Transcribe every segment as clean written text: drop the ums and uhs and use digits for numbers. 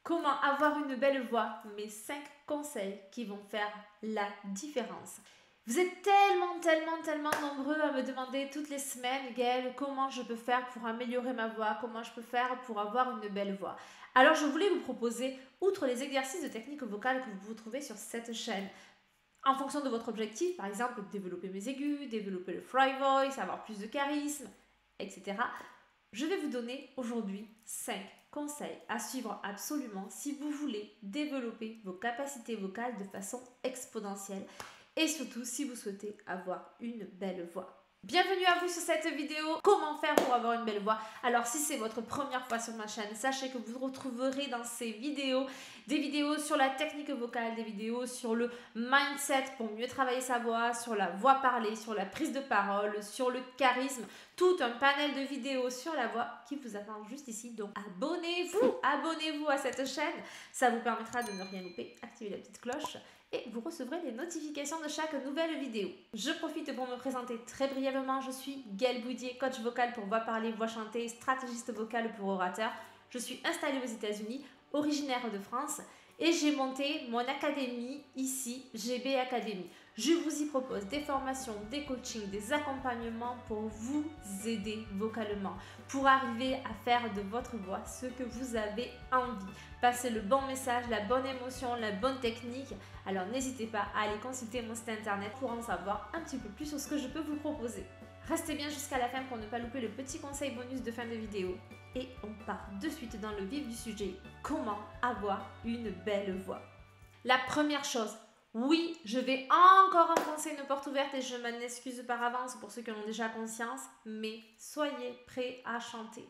Comment avoir une belle voix? Mes 5 conseils qui vont faire la différence. Vous êtes tellement nombreux à me demander toutes les semaines, Gaëlle, comment je peux faire pour améliorer ma voix, comment je peux faire pour avoir une belle voix. Alors je voulais vous proposer, outre les exercices de technique vocale que vous pouvez trouver sur cette chaîne, en fonction de votre objectif, par exemple développer mes aigus, développer le fry voice, avoir plus de charisme, etc. Je vais vous donner aujourd'hui 5 conseils à suivre absolument si vous voulez développer vos capacités vocales de façon exponentielle et surtout si vous souhaitez avoir une belle voix. Bienvenue à vous sur cette vidéo. Comment faire pour avoir une belle voix? Alors si c'est votre première fois sur ma chaîne, sachez que vous retrouverez dans ces vidéos des vidéos sur la technique vocale, des vidéos sur le mindset pour mieux travailler sa voix, sur la voix parlée, sur la prise de parole, sur le charisme, tout un panel de vidéos sur la voix qui vous attend juste ici. Donc abonnez-vous à cette chaîne, ça vous permettra de ne rien louper. Activez la petite cloche et vous recevrez les notifications de chaque nouvelle vidéo. Je profite pour me présenter très brièvement. Je suis Gaëlle Boudier, coach vocal pour voix parlée, voix chantée, stratégiste vocale pour orateur. Je suis installée aux États-Unis, originaire de France, et j'ai monté mon académie ici, GB Academy. Je vous y propose des formations, des coachings, des accompagnements pour vous aider vocalement, pour arriver à faire de votre voix ce que vous avez envie. Passer le bon message, la bonne émotion, la bonne technique. Alors n'hésitez pas à aller consulter mon site internet pour en savoir un petit peu plus sur ce que je peux vous proposer. Restez bien jusqu'à la fin pour ne pas louper le petit conseil bonus de fin de vidéo. Et on part de suite dans le vif du sujet. Comment avoir une belle voix? La première chose, oui, je vais encore enfoncer une porte ouverte et je m'en excuse par avance pour ceux qui en ont déjà conscience, mais soyez prêts à chanter.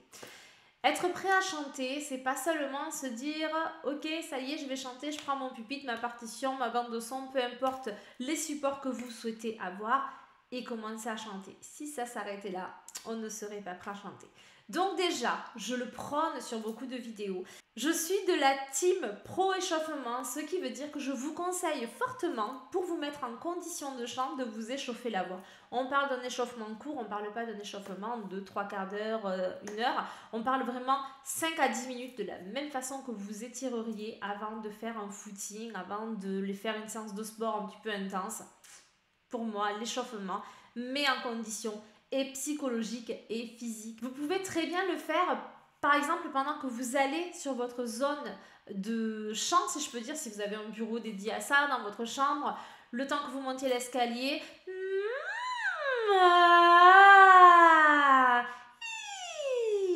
Être prêt à chanter, c'est pas seulement se dire « Ok, ça y est, je vais chanter, je prends mon pupitre, ma partition, ma bande de son, peu importe les supports que vous souhaitez avoir et commencer à chanter. » Si ça s'arrêtait là, on ne serait pas prêt à chanter. Donc déjà, je le prône sur beaucoup de vidéos. Je suis de la team pro échauffement, ce qui veut dire que je vous conseille fortement, pour vous mettre en condition de chant, de vous échauffer la voix. On parle d'un échauffement court, on ne parle pas d'un échauffement de 3/4 d'heure, 1 heure. On parle vraiment 5 à 10 minutes de la même façon que vous étireriez avant de faire un footing, avant de faire une séance de sport un petit peu intense. Pour moi, l'échauffement met en condition et psychologique et physique. Vous pouvez très bien le faire, par exemple, pendant que vous allez sur votre zone de chant, si je peux dire, si vous avez un bureau dédié à ça dans votre chambre, le temps que vous montiez l'escalier.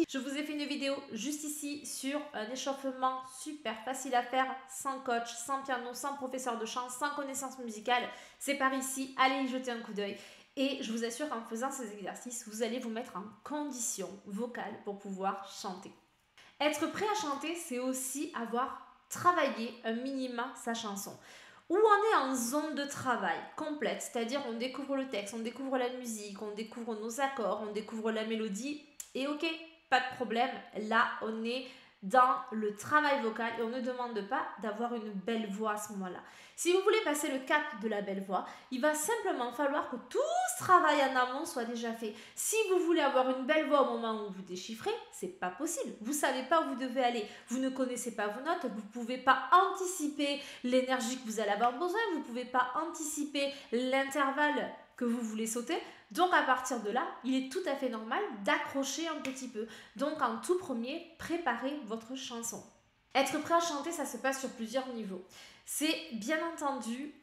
Je vous ai fait une vidéo juste ici sur un échauffement super facile à faire, sans coach, sans piano, sans professeur de chant, sans connaissance musicale. C'est par ici, allez y jeter un coup d'œil. Et je vous assure qu'en faisant ces exercices, vous allez vous mettre en condition vocale pour pouvoir chanter. Être prêt à chanter, c'est aussi avoir travaillé un minima sa chanson. Où on est en zone de travail complète, c'est-à-dire on découvre le texte, on découvre la musique, on découvre nos accords, on découvre la mélodie, et ok, pas de problème, là on est dans le travail vocal et on ne demande pas d'avoir une belle voix à ce moment-là. Si vous voulez passer le cap de la belle voix, il va simplement falloir que tout ce travail en amont soit déjà fait. Si vous voulez avoir une belle voix au moment où vous déchiffrez, c'est pas possible. Vous savez pas où vous devez aller, vous ne connaissez pas vos notes, vous pouvez pas anticiper l'énergie que vous allez avoir besoin, vous pouvez pas anticiper l'intervalle que vous voulez sauter. Donc à partir de là, il est tout à fait normal d'accrocher un petit peu. Donc en tout premier, préparez votre chanson. Être prêt à chanter, ça se passe sur plusieurs niveaux. C'est bien entendu,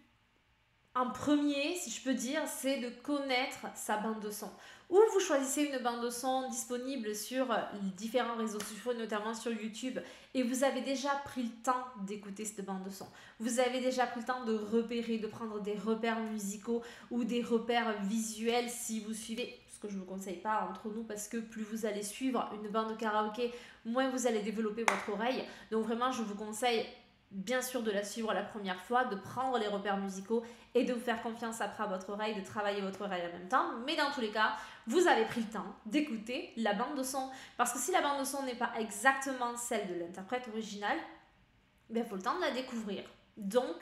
en premier, si je peux dire, c'est de connaître sa bande de son. Ou vous choisissez une bande de son disponible sur différents réseaux sociaux, notamment sur YouTube, et vous avez déjà pris le temps d'écouter cette bande de son. Vous avez déjà pris le temps de repérer, de prendre des repères musicaux ou des repères visuels si vous suivez, ce que je ne vous conseille pas entre nous, parce que plus vous allez suivre une bande de karaoké, moins vous allez développer votre oreille. Donc vraiment, je vous conseille bien sûr de la suivre la première fois, de prendre les repères musicaux et de vous faire confiance après à votre oreille, de travailler votre oreille en même temps. Mais dans tous les cas, vous avez pris le temps d'écouter la bande de son. Parce que si la bande de son n'est pas exactement celle de l'interprète original, il faut le temps de la découvrir. Donc,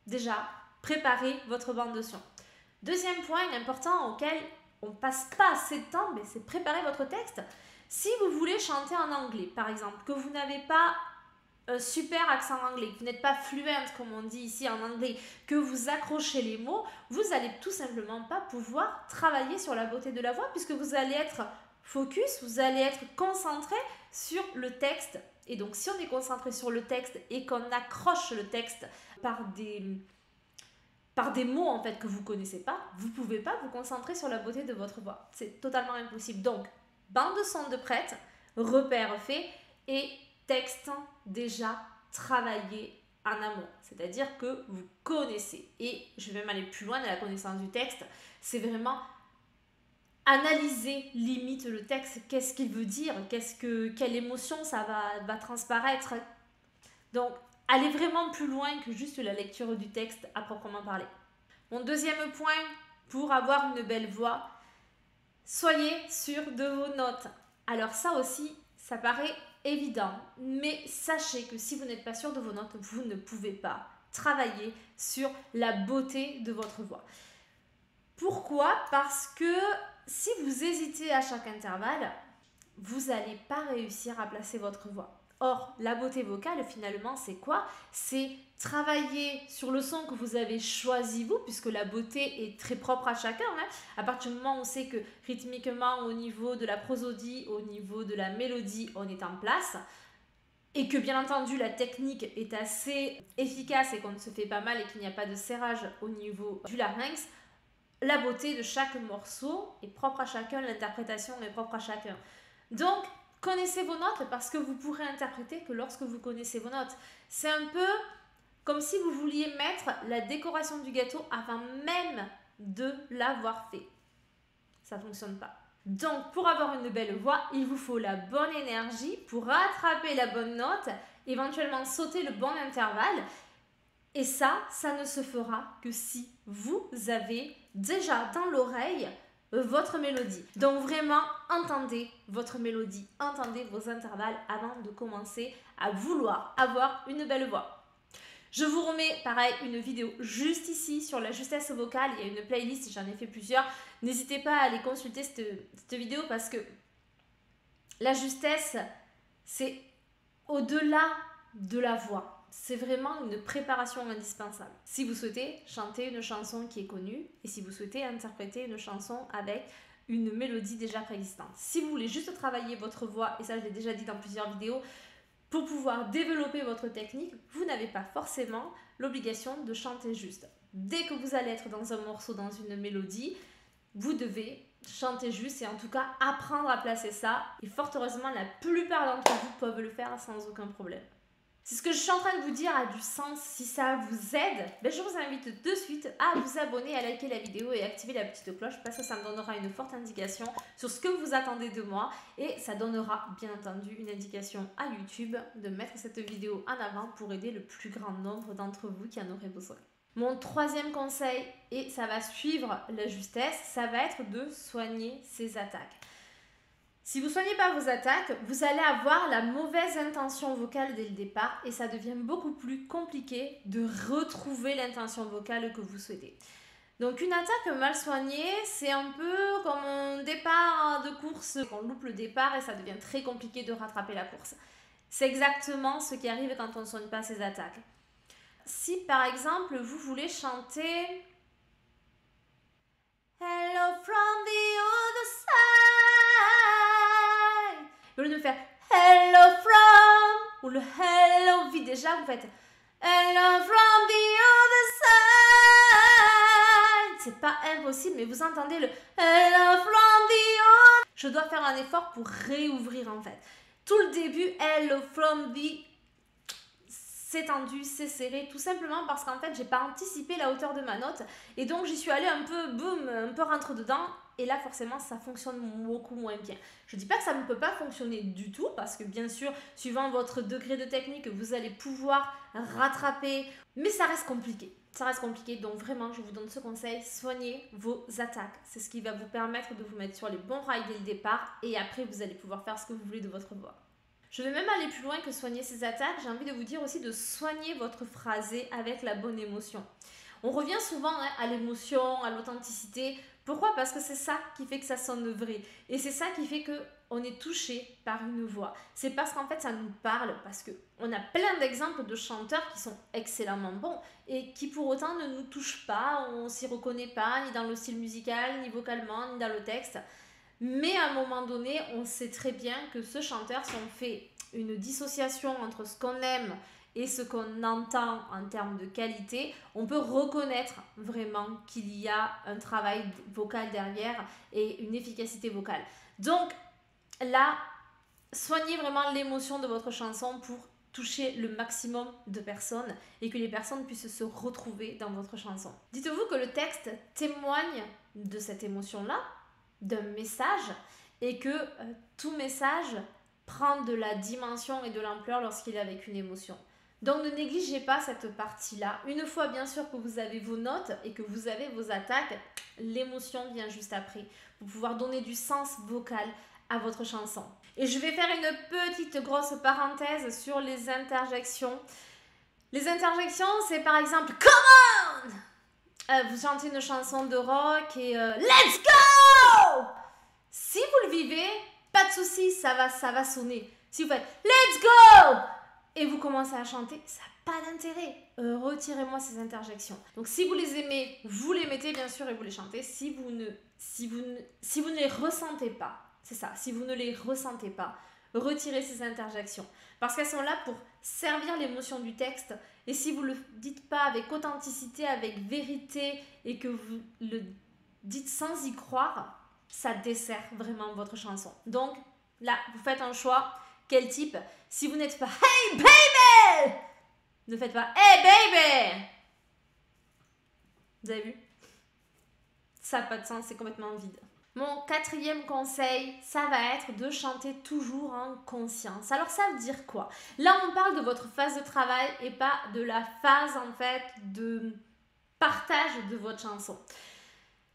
déjà, préparez votre bande de son. Deuxième point important auquel on passe pas assez de temps, c'est préparer votre texte. Si vous voulez chanter en anglais, par exemple, que vous n'avez pas un super accent anglais, que vous n'êtes pas fluente comme on dit ici en anglais, que vous accrochez les mots, vous n'allez tout simplement pas pouvoir travailler sur la beauté de la voix puisque vous allez être focus, vous allez être concentré sur le texte. Et donc si on est concentré sur le texte et qu'on accroche le texte par des mots en fait que vous ne connaissez pas, vous ne pouvez pas vous concentrer sur la beauté de votre voix. C'est totalement impossible. Donc, bande de son de prête, repère fait et texte déjà travaillé en amont. C'est-à-dire que vous connaissez. Et je vais même aller plus loin dans la connaissance du texte. C'est vraiment analyser limite le texte. Qu'est-ce qu'il veut dire? Quelle émotion ça va transparaître? Donc, allez vraiment plus loin que juste la lecture du texte à proprement parler. Mon deuxième point pour avoir une belle voix, soyez sûr de vos notes. Alors ça aussi, ça paraît évident, mais sachez que si vous n'êtes pas sûr de vos notes, vous ne pouvez pas travailler sur la beauté de votre voix. Pourquoi? Parce que si vous hésitez à chaque intervalle, vous n'allez pas réussir à placer votre voix. Or, la beauté vocale, finalement, c'est quoi? C'est travailler sur le son que vous avez choisi vous, puisque la beauté est très propre à chacun. À partir du moment où on sait que rythmiquement, au niveau de la prosodie, au niveau de la mélodie, on est en place, et que bien entendu, la technique est assez efficace et qu'on ne se fait pas mal et qu'il n'y a pas de serrage au niveau du larynx, la beauté de chaque morceau est propre à chacun, l'interprétation est propre à chacun. Donc, connaissez vos notes parce que vous pourrez interpréter que lorsque vous connaissez vos notes. C'est un peu comme si vous vouliez mettre la décoration du gâteau avant même de l'avoir fait. Ça ne fonctionne pas. Donc, pour avoir une belle voix, il vous faut la bonne énergie pour rattraper la bonne note, éventuellement sauter le bon intervalle. Et ça ne se fera que si vous avez déjà dans l'oreille votre mélodie. Donc vraiment, entendez votre mélodie, entendez vos intervalles avant de commencer à vouloir avoir une belle voix. Je vous remets pareil une vidéo juste ici sur la justesse vocale, il y a une playlist, j'en ai fait plusieurs. N'hésitez pas à aller consulter cette vidéo parce que la justesse, c'est au-delà de la voix. C'est vraiment une préparation indispensable. Si vous souhaitez chanter une chanson qui est connue et si vous souhaitez interpréter une chanson avec une mélodie déjà préexistante. Si vous voulez juste travailler votre voix, et ça je l'ai déjà dit dans plusieurs vidéos, pour pouvoir développer votre technique, vous n'avez pas forcément l'obligation de chanter juste. Dès que vous allez être dans un morceau, dans une mélodie, vous devez chanter juste et en tout cas apprendre à placer ça. Et fort heureusement, la plupart d'entre vous peuvent le faire sans aucun problème. Si ce que je suis en train de vous dire a du sens, si ça vous aide, je vous invite de suite à vous abonner, à liker la vidéo et activer la petite cloche parce que ça me donnera une forte indication sur ce que vous attendez de moi et ça donnera bien entendu une indication à YouTube de mettre cette vidéo en avant pour aider le plus grand nombre d'entre vous qui en auraient besoin. Mon troisième conseil, et ça va suivre la justesse, ça va être de soigner ses attaques. Si vous ne soignez pas vos attaques, vous allez avoir la mauvaise intention vocale dès le départ et ça devient beaucoup plus compliqué de retrouver l'intention vocale que vous souhaitez. Donc une attaque mal soignée, c'est un peu comme un départ de course. On loupe le départ et ça devient très compliqué de rattraper la course. C'est exactement ce qui arrive quand on ne soigne pas ses attaques. Si par exemple vous voulez chanter Hello from the other side, au lieu de faire Hello from ou le Hello vite, déjà vous faites Hello from the other side. C'est pas impossible, mais vous entendez le Hello from the other. Je dois faire un effort pour réouvrir en fait. Tout le début, Hello from the, c'est tendu, c'est serré, tout simplement parce qu'en fait, j'ai pas anticipé la hauteur de ma note et donc j'y suis allée un peu, boum, un peu rentre dedans et là, forcément, ça fonctionne beaucoup moins bien. Je dis pas que ça ne peut pas fonctionner du tout parce que bien sûr, suivant votre degré de technique, vous allez pouvoir rattraper, mais ça reste compliqué. Ça reste compliqué, donc vraiment, je vous donne ce conseil, soignez vos attaques. C'est ce qui va vous permettre de vous mettre sur les bons rails dès le départ et après, vous allez pouvoir faire ce que vous voulez de votre voix. Je vais même aller plus loin que soigner ces attaques. J'ai envie de vous dire aussi de soigner votre phrasé avec la bonne émotion. On revient souvent à l'émotion, à l'authenticité. Pourquoi? Parce que c'est ça qui fait que ça sonne vrai. Et c'est ça qui fait que on est touché par une voix. C'est parce qu'en fait ça nous parle, parce qu'on a plein d'exemples de chanteurs qui sont excellemment bons et qui pour autant ne nous touchent pas, on s'y reconnaît pas, ni dans le style musical, ni vocalement, ni dans le texte. Mais à un moment donné, on sait très bien que ce chanteur, si on fait une dissociation entre ce qu'on aime et ce qu'on entend en termes de qualité, on peut reconnaître vraiment qu'il y a un travail vocal derrière et une efficacité vocale. Donc là, soignez vraiment l'émotion de votre chanson pour toucher le maximum de personnes et que les personnes puissent se retrouver dans votre chanson. Dites-vous que le texte témoigne de cette émotion-là, d'un message, et que tout message prend de la dimension et de l'ampleur lorsqu'il est avec une émotion. Donc ne négligez pas cette partie-là. Une fois bien sûr que vous avez vos notes et que vous avez vos attaques, l'émotion vient juste après pour pouvoir donner du sens vocal à votre chanson. Et je vais faire une petite grosse parenthèse sur les interjections. Les interjections, c'est par exemple « Come on !» Vous chantez une chanson de rock et Let's go !» Si vous le vivez, pas de souci, ça va sonner. Si vous faites Let's go et vous commencez à chanter, ça n'a pas d'intérêt. Retirez-moi ces interjections. Donc si vous les aimez, vous les mettez bien sûr et vous les chantez. Si vous ne les ressentez pas, c'est ça, si vous ne les ressentez pas, retirez ces interjections. Parce qu'elles sont là pour servir l'émotion du texte. Et si vous ne le dites pas avec authenticité, avec vérité, et que vous le dites sans y croire, ça dessert vraiment votre chanson. Donc là, vous faites un choix. Quel type? Si vous n'êtes pas Hey baby, ne faites pas Hey baby. Vous avez vu? Ça n'a pas de sens, c'est complètement vide. Mon quatrième conseil, ça va être de chanter toujours en conscience. Alors ça veut dire quoi? Là, on parle de votre phase de travail et pas de la phase en fait de partage de votre chanson.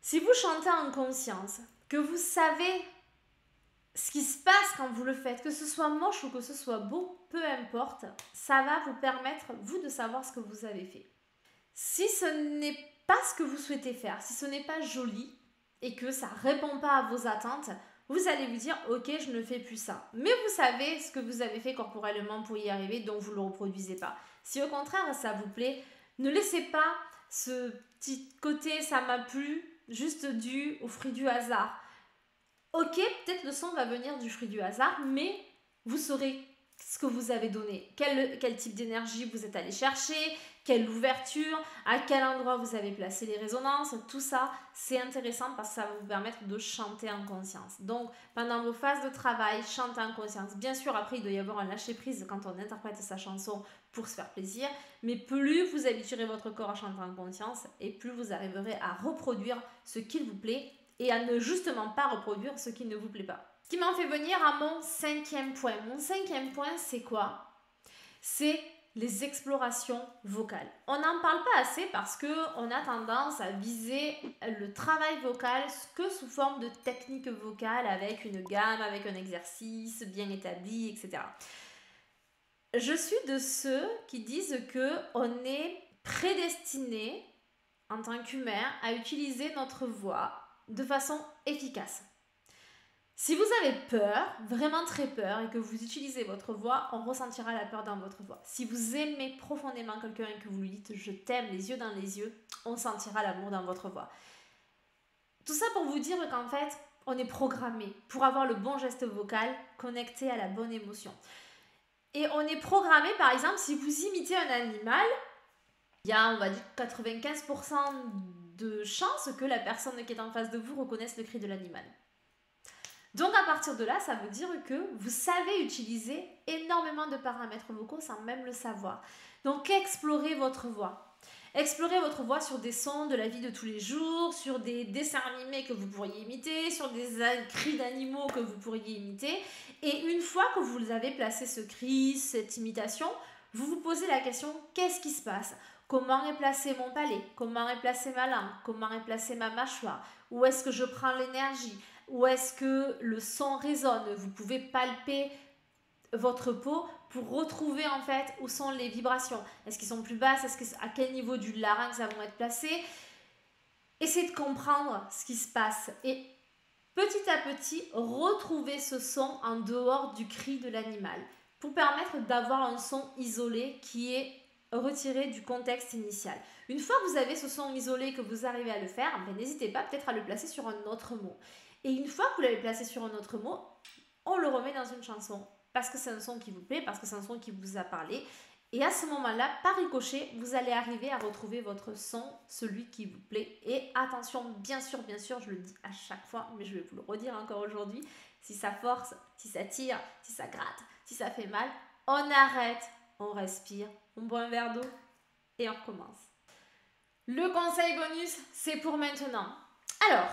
Si vous chantez en conscience, que vous savez ce qui se passe quand vous le faites, que ce soit moche ou que ce soit beau, peu importe, ça va vous permettre, vous, de savoir ce que vous avez fait. Si ce n'est pas ce que vous souhaitez faire, si ce n'est pas joli et que ça ne répond pas à vos attentes, vous allez vous dire « Ok, je ne fais plus ça ». Mais vous savez ce que vous avez fait corporellement pour y arriver, donc vous ne le reproduisez pas. Si au contraire, ça vous plaît, ne laissez pas ce petit côté « ça m'a plu » juste dû au fruit du hasard. Ok, peut-être le son va venir du fruit du hasard, mais vous saurez ce que vous avez donné, quel type d'énergie vous êtes allé chercher, quelle ouverture, à quel endroit vous avez placé les résonances, tout ça, c'est intéressant parce que ça va vous permettre de chanter en conscience. Donc, pendant vos phases de travail, chantez en conscience. Bien sûr, après, il doit y avoir un lâcher-prise quand on interprète sa chanson pour se faire plaisir, mais plus vous habituerez votre corps à chanter en conscience et plus vous arriverez à reproduire ce qu'il vous plaît et à ne justement pas reproduire ce qui ne vous plaît pas. Ce qui m'en fait venir à mon cinquième point. Mon cinquième point, c'est quoi? C'est les explorations vocales. On n'en parle pas assez parce qu'on a tendance à viser le travail vocal que sous forme de technique vocale avec une gamme, avec un exercice bien établi, etc. Je suis de ceux qui disent qu'on est prédestiné en tant qu'humain à utiliser notre voix de façon efficace. Si vous avez peur, vraiment très peur, et que vous utilisez votre voix, on ressentira la peur dans votre voix. Si vous aimez profondément quelqu'un et que vous lui dites « je t'aime » les yeux dans les yeux, on sentira l'amour dans votre voix. Tout ça pour vous dire qu'en fait, on est programmé pour avoir le bon geste vocal connecté à la bonne émotion. Et on est programmé, par exemple, si vous imitez un animal, il y a, on va dire, 95% de chances que la personne qui est en face de vous reconnaisse le cri de l'animal. Donc à partir de là, ça veut dire que vous savez utiliser énormément de paramètres vocaux sans même le savoir. Donc explorez votre voix. Explorez votre voix sur des sons de la vie de tous les jours, sur des dessins animés que vous pourriez imiter, sur des cris d'animaux que vous pourriez imiter. Et une fois que vous avez placé ce cri, cette imitation, vous vous posez la question « qu'est-ce qui se passe ?» Comment est placé mon palais? Comment est placée ma langue? Comment est placée ma mâchoire? Où est-ce que je prends l'énergie? Où est-ce que le son résonne? Vous pouvez palper votre peau pour retrouver en fait où sont les vibrations. Est-ce qu'ils sont plus basses? À quel niveau du larynx elles vont être placées? Essayez de comprendre ce qui se passe et petit à petit, retrouvez ce son en dehors du cri de l'animal pour permettre d'avoir un son isolé qui est retiré du contexte initial. Une fois que vous avez ce son isolé, que vous arrivez à le faire, n'hésitez pas peut-être à le placer sur un autre mot. Et une fois que vous l'avez placé sur un autre mot, on le remet dans une chanson parce que c'est un son qui vous plaît, parce que c'est un son qui vous a parlé. Et à ce moment-là, par ricochet, vous allez arriver à retrouver votre son, celui qui vous plaît. Et attention, bien sûr, je le dis à chaque fois, mais je vais vous le redire encore aujourd'hui, si ça force, si ça tire, si ça gratte, si ça fait mal, on arrête, on respire, on boit un verre d'eau et on recommence. Le conseil bonus, c'est pour maintenant. Alors,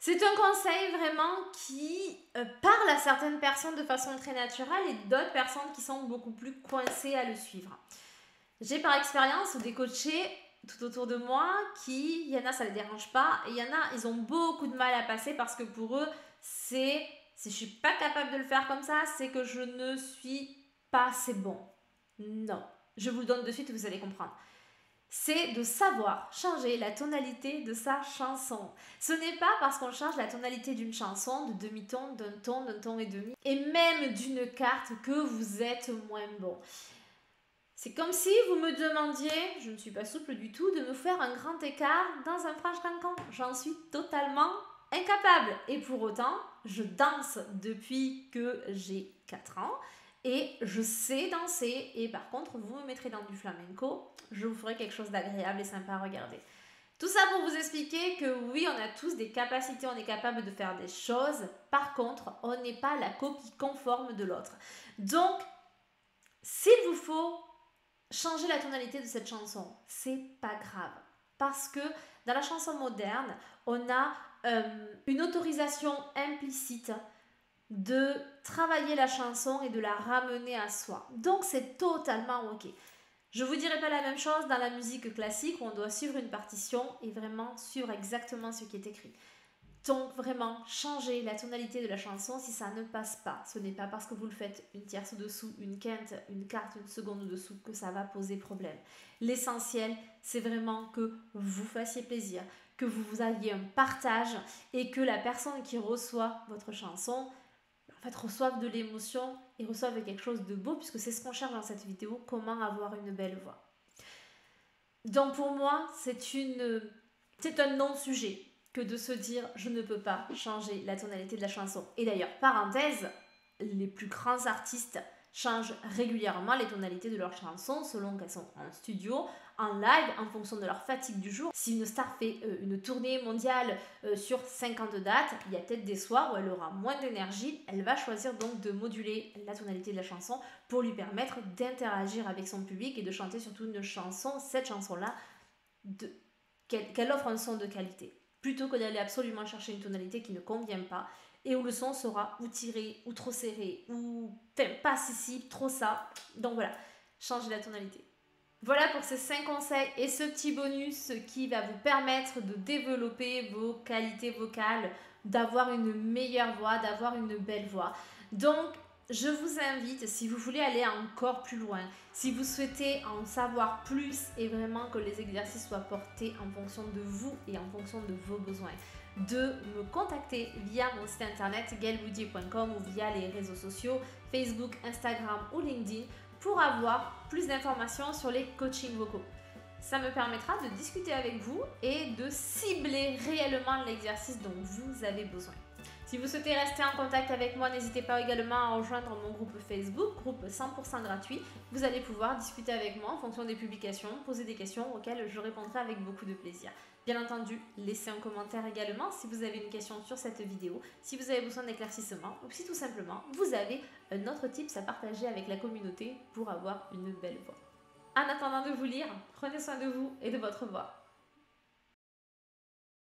c'est un conseil vraiment qui parle à certaines personnes de façon très naturelle et d'autres personnes qui sont beaucoup plus coincées à le suivre. J'ai par expérience des coachés tout autour de moi qui, il y en a ça ne les dérange pas et il y en a ils ont beaucoup de mal à passer parce que pour eux c'est si je suis pas capable de le faire comme ça, c'est que je ne suis pas assez bon. Non, je vous le donne de suite et vous allez comprendre. C'est de savoir changer la tonalité de sa chanson. Ce n'est pas parce qu'on change la tonalité d'une chanson, de demi-ton, d'un ton et demi, et même d'une carte que vous êtes moins bon. C'est comme si vous me demandiez, je ne suis pas souple du tout, de me faire un grand écart dans un French cancan. J'en suis totalement incapable. Et pour autant, je danse depuis que j'ai 4 ans. Et je sais danser, et par contre, vous me mettrez dans du flamenco, je vous ferai quelque chose d'agréable et sympa à regarder. Tout ça pour vous expliquer que oui, on a tous des capacités, on est capable de faire des choses. Par contre, on n'est pas la copie conforme de l'autre. Donc, s'il vous faut changer la tonalité de cette chanson, c'est pas grave. Parce que dans la chanson moderne, on a une autorisation implicite de travailler la chanson et de la ramener à soi. Donc c'est totalement ok. Je ne vous dirai pas la même chose dans la musique classique où on doit suivre une partition et vraiment suivre exactement ce qui est écrit. Donc vraiment, changer la tonalité de la chanson si ça ne passe pas. Ce n'est pas parce que vous le faites une tierce dessous, une quinte, une quarte, une seconde dessous que ça va poser problème. L'essentiel, c'est vraiment que vous fassiez plaisir, que vous ayez un partage et que la personne qui reçoit votre chanson reçoivent de l'émotion et reçoivent quelque chose de beau, puisque c'est ce qu'on cherche dans cette vidéo, comment avoir une belle voix. Donc pour moi, c'est un non-sujet que de se dire je ne peux pas changer la tonalité de la chanson. Et d'ailleurs, parenthèse, les plus grands artistes changent régulièrement les tonalités de leurs chansons selon qu'elles sont en studio, en live, en fonction de leur fatigue du jour. Si une star fait une tournée mondiale sur 50 dates, il y a peut-être des soirs où elle aura moins d'énergie. Elle va choisir donc de moduler la tonalité de la chanson pour lui permettre d'interagir avec son public et de chanter surtout une chanson, cette chanson-là, qu'elle offre un son de qualité. Plutôt que d'aller absolument chercher une tonalité qui ne convient pas et où le son sera ou tiré, ou trop serré, ou pas ceci, trop ça. Donc voilà, changez la tonalité. Voilà pour ces 5 conseils et ce petit bonus qui va vous permettre de développer vos qualités vocales, d'avoir une meilleure voix, d'avoir une belle voix. Donc, je vous invite, si vous voulez aller encore plus loin, si vous souhaitez en savoir plus et vraiment que les exercices soient portés en fonction de vous et en fonction de vos besoins, de me contacter via mon site internet gaelboudier.com ou via les réseaux sociaux Facebook, Instagram ou LinkedIn pour avoir plus d'informations sur les coachings vocaux. Ça me permettra de discuter avec vous et de cibler réellement l'exercice dont vous avez besoin. Si vous souhaitez rester en contact avec moi, n'hésitez pas également à rejoindre mon groupe Facebook, groupe 100% gratuit. Vous allez pouvoir discuter avec moi en fonction des publications, poser des questions auxquelles je répondrai avec beaucoup de plaisir. Bien entendu, laissez un commentaire également si vous avez une question sur cette vidéo, si vous avez besoin d'éclaircissement ou si tout simplement vous avez un autre tips à partager avec la communauté pour avoir une belle voix. En attendant de vous lire, prenez soin de vous et de votre voix.